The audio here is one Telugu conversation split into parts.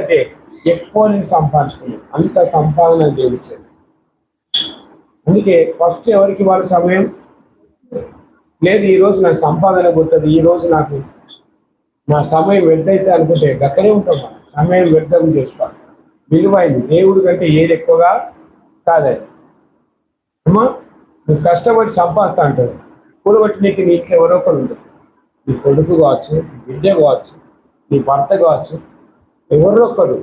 అంటే ఎక్కువ నేను సంపాదించుకున్నాను, అంత సంపాదన దేవుడు. అందుకే ఫస్ట్ ఎవరికి వాళ్ళ సమయం లేదు, ఈరోజు నాకు సంపాదన పోతుంది, ఈరోజు నాకు నా సమయం వ్యర్థైతే అనుకుంటే అక్కడే ఉంటాం. సమయం వ్యర్థం చేసుకోవాలి. విలువైంది దేవుడి కంటే ఏది ఎక్కువగా కాదని. అమ్మా నువ్వు కష్టపడి సంపాదిస్తా అంటాడు, కూడబట్టి నీకు ఎవరో ఒకరు ఉంటుంది. నీ కొడుకు కావచ్చు, నీ బిడ్డ కావచ్చు, నీ భర్త కావచ్చు, ఎవరో ఒకరు.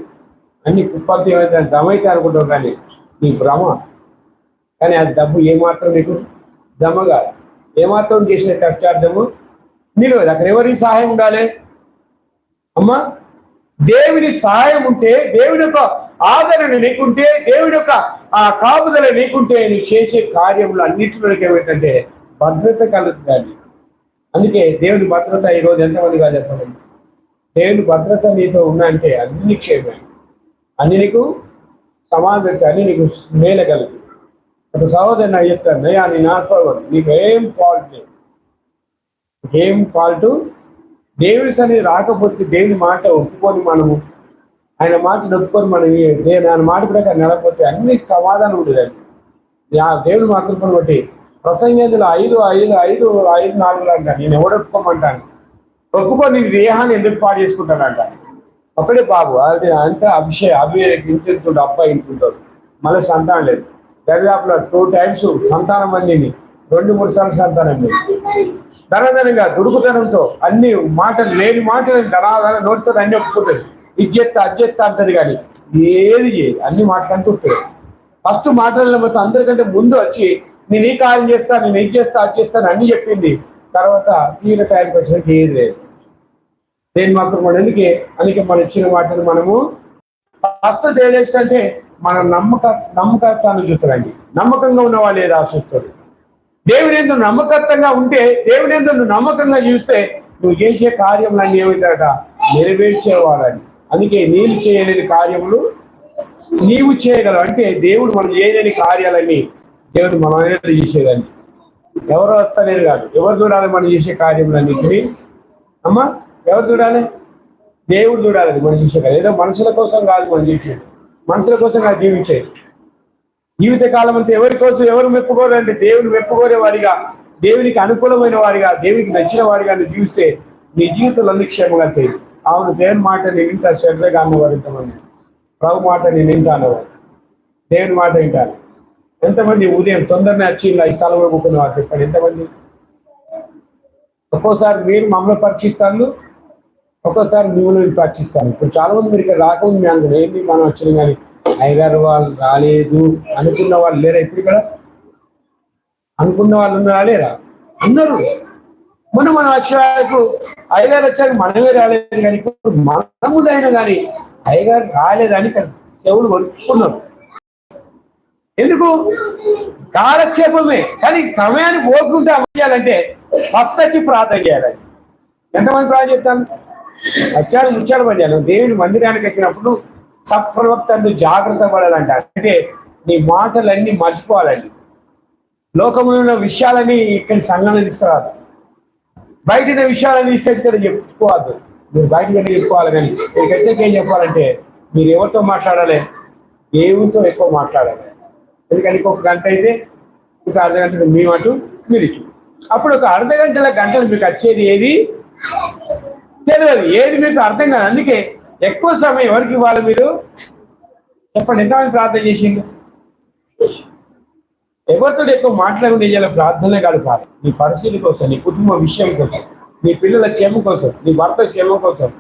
అన్ని కుప్పంతి ఏమైతే దమైతే అనుకుంటావు, కానీ నీ భ్రమ. కానీ ఆ డబ్బు ఏమాత్రం నీకు జమ కాదు, ఏమాత్రం చేసే కష్టార్థము నిలవదు. అక్కడ ఎవరికి సహాయం ఉండాలి అమ్మా? దేవుని సహాయం ఉంటే, దేవుని యొక్క ఆదరణ నీకుంటే, దేవుని యొక్క ఆ కాపుదల నీకుంటే, నువ్వు చేసే కార్యములు అన్నింటిలోకి ఏమిటంటే భద్రత కలుగుతుంది. అందుకే దేవుని భద్రత ఈరోజు ఎంతమంది కాదు చెప్పండి. దేవుని భద్రత నీతో ఉన్నాయంటే అన్ని క్షేమే, అన్ని నీకు సమాధానం, అన్ని నీకు మేలగలుగుతుంది. ఒక సహోదరుని నాకు చెప్తాను, నయ్యా నీ నాటుకోవడం నీకు ఏం ఫాల్ట్ లేదు, ఏం ఫాల్ట్. దేవుని సన్నిధి రాకపోతే దేవుని మాట ఒప్పుకొని మనము, ఆయన మాట ఒప్పుకొని మనం ఆయన మాట ప్రకారం నడకపోతే అన్ని సమాధానం ఉండేదండి. దేవుని మాత్రం బట్టి ప్రసంగంలో 5:4 అంట, నేను ఎవడు ఒప్పుకోమంటాను, ఒప్పుకొని నీ దేహాన్ని ఎందుకు పాడు చేసుకుంటానంట. ఒకడే బాబు అది అంతా ఇంటుంటాడు, అబ్బాయి ఇంటుంటాడు, మళ్ళీ సంతానం లేదు. దరిదాపులో 2 times సంతానం అందింది, 2-3 సార్లు సంతానం లేదు. ధనధనంగా దుడుకుతనంతో అన్ని మాటలు లేని మాటలు ధనాధన నోటితో అన్ని ఒప్పుకుంటుంది. అజ్జెత్త అంటది, కానీ ఏది చేయదు, అన్ని మాటలంటూ ఉంటుంది. ఫస్ట్ మాటలలో మొత్తం అందరికంటే ముందు వచ్చి నేను ఈ కార్యం చేస్తాను, నేను ఇది చేస్తా, అది చేస్తాను అన్ని చెప్పింది. తర్వాత తీర టైంకి వచ్చినట్టు ఏది లేదు. నేను మాత్రం అందుకే మనం ఇచ్చిన మాటలు మనము ఫస్ట్ అంటే మన నమ్మకత్వాన్ని చూస్తారండి. నమ్మకంగా ఉన్న వాళ్ళు ఏదో ఆశిస్తారు. దేవుని యందు నమ్మకత్వంగా ఉంటే, దేవుని యందు నువ్వు నమ్మకంగా చూస్తే నువ్వు చేసే కార్యములన్నీ ఏమిటట నెరవేర్చేవాడని. అందుకే నీళ్ళు చేయలేని కార్యములు నీవు చేయగలవు. అంటే దేవుడు మనం చేయలేని కార్యాలన్నీ దేవుడు మన చేసేదాన్ని. ఎవరు వస్తలేరు కాదు, ఎవరు చూడాలి మనం చేసే కార్యములన్నింటినీ అమ్మా? ఎవరు చూడాలి? దేవుడు చూడాలి మనం చేసే కార్యం. ఏదో మనుషుల కోసం కాదు మనం చేసేది, మనుషుల కోసం కాదు జీవించేది. జీవితకాలం అంతా ఎవరి కోసం ఎవరు మెప్పుకోరు అంటే దేవుని మెప్పుకోరే వారిగా, దేవునికి అనుకూలమైన వారిగా, దేవునికి నచ్చిన వారిగా నువ్వు జీవిస్తే నీ జీవితంలో అన్ని క్షేమంగా తెలియదు. అవును, దేవుని మాట నేను వింటా, శ్రద్ధగా అన్నవారు ఎంతమంది, ప్రభు మాట నేను వింటా అన్నవారు, దేవుని మాట వింటాను. ఎంతమంది ఉదయం తొందరనే వచ్చి ఇలా ఈ స్థలంలో కూర్చున్నవారు చెప్పండి, ఎంతమంది? ఒక్కోసారి మీరు మమ్మల్ని పరీక్షిస్తాను, ఒక్కోసారి మిమ్మల్ని పరీక్షిస్తాను. ఇప్పుడు చాలా మంది మీరు ఇక్కడ రాకుండా మీ అందరూ ఏంటి మనం వచ్చిన కానీ అయ్యగారు వాళ్ళు రాలేదు అనుకున్న వాళ్ళు లేరా? ఇప్పుడు ఇక్కడ అనుకున్న వాళ్ళు రాలేరా? అన్నారు. మనం వచ్చాకు అయ్యగారు వచ్చాక మనమే రాలేదు, కానీ ఇప్పుడు మనముదైనా కానీ అయ్యగారు రాలేదని చెవులు కొనుక్కున్నారు. ఎందుకు? కాలక్షేపమే. కానీ సమయాన్ని పోకుంటే అమలు చేయాలంటే ఫస్ట్ వచ్చి ప్రార్థన చేయాలి. ఎంతమంది ప్రార్థన చేస్తాను? వచ్చాడు ముచ్చాడు పడ్డాను. దేవుని మందిరానికి వచ్చినప్పుడు సఫలవక్తందు జాగ్రత్త పడాలంట. అంటే నీ మాటలన్నీ మర్చిపోవాలండి. లోకంలో ఉన్న విషయాలని ఇక్కడి సంఘంలో తీసుకురాదు, బయట విషయాలని తీసుకొచ్చి ఇక్కడ చెప్పుకోవద్దు. మీరు బయటకు వెళ్ళి చెప్పుకోవాలి, కానీ మీరు ఖచ్చితంగా ఏం చెప్పాలంటే మీరు ఎవరితో మాట్లాడాలి? దేవునితో ఎక్కువ మాట్లాడాలి. ఎందుకంటే ఇంకొక గంట అయితే ఒక అర్ధ గంటలు మేమంటూ మీరు అప్పుడు ఒక అర్ధ గంటలు మీకు వచ్చేది ఏది తెలియదు, ఏది మీకు అర్థం కాదు. అందుకే ఎక్కువ సమయం ఎవరికి ఇవ్వాలి మీరు చెప్పండి. ఎంతమంది ప్రార్థన చేసింది? ఎవరితో ఎక్కువ మాట్లాడకుండా చేయాలి, ప్రార్థనే గడపాలి. నీ పరిస్థితి కోసం, నీ కుటుంబ విషయం కోసం, నీ పిల్లల క్షేమం కోసం, నీ భర్త క్షేమం కోసం,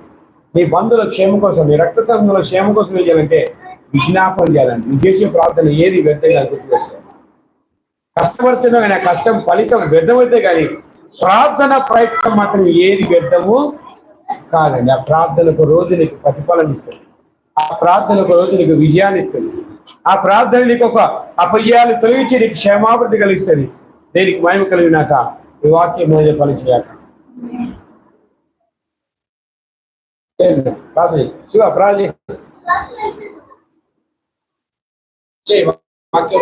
నీ బంధువుల క్షేమం కోసం, నీ రక్తతంతుల క్షేమం కోసం ఏం చేయాలంటే విజ్ఞాపన చేయాలండి. నువ్వు చేసే ప్రార్థన ఏది వ్యర్థంగా గుర్తుపెట్టాలి. కష్టపడుతున్నా కానీ ఆ కష్టం ఫలితం వ్యర్థమైతే కానీ ప్రార్థన ప్రయత్నం మాత్రం ఏది వ్యర్థము కాదండి. ఆ ప్రార్థనకు రోజు నీకు ప్రతిఫలం ఇస్తుంది, ఆ ప్రార్థనకు రోజు నీకు విజయాన్ని ఇస్తుంది, ఆ ప్రార్థన నీకు ఒక అపజయాలు తొలగించి నీకు క్షేమాభివృద్ధి కలిగిస్తుంది. దేనికి మహిమ కలిగినాక ఈ వాక్యం మీద పలిచాక శివ ప్రార్థన వాక్యం